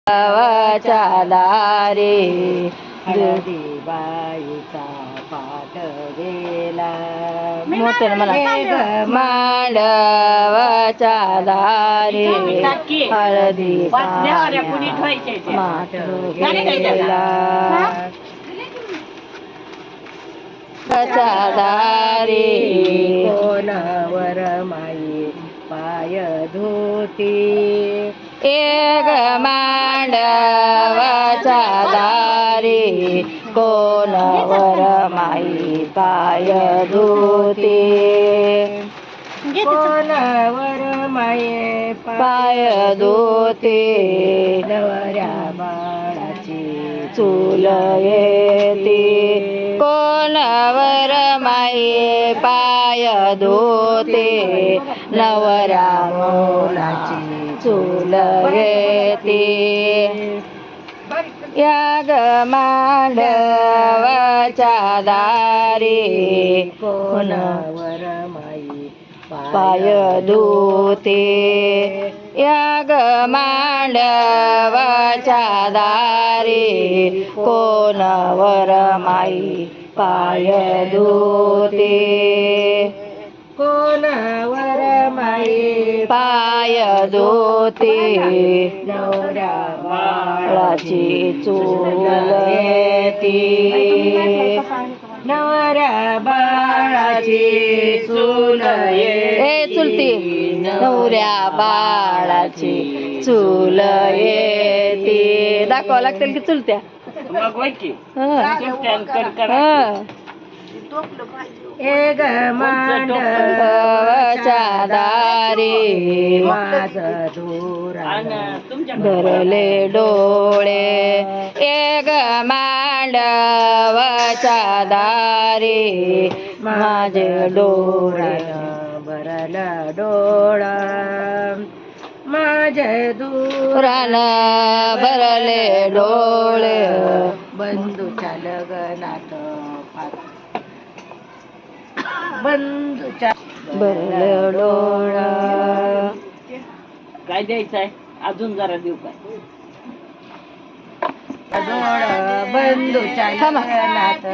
गावाच्या दारी हळदी बाईचा पाठ गेला मोठ्यानं म्हणा मांडवाच्या दारी हळदी माठ गेला दारी कोणावर माई पाय धुती एक मांडवाच्या दारी कोणावर माई पाय धुती कोणावर माई पाय धुती नवऱ्या बाळाची चूल येती कोणावर माई पाय धुते नवऱ्या मुलाची चूल येते या ग मांडवाच्या दारी कोणावर माई पाय धुते या ग मांडवाच्या दारी कोणावर माई पाय धुते कोणावर माई पाय धुते नवऱ्या बाळाची चूल येती नवऱ्या बाळाची चूल येती चुलती नवऱ्या बाळाची चूल येती दाखवा लागतील की चुलत्या एक मांडवाच्या दारी माझ धरले डोळे एक मांडवाच्या दारी माझे डोळे भरल डोळा माझे दुरान भरले डोळे बंधूच्या लग्नात बंधूच्या भरले डोळा काय द्यायचं आहे अजून जरा देऊ काय बंधूच्या लग्नात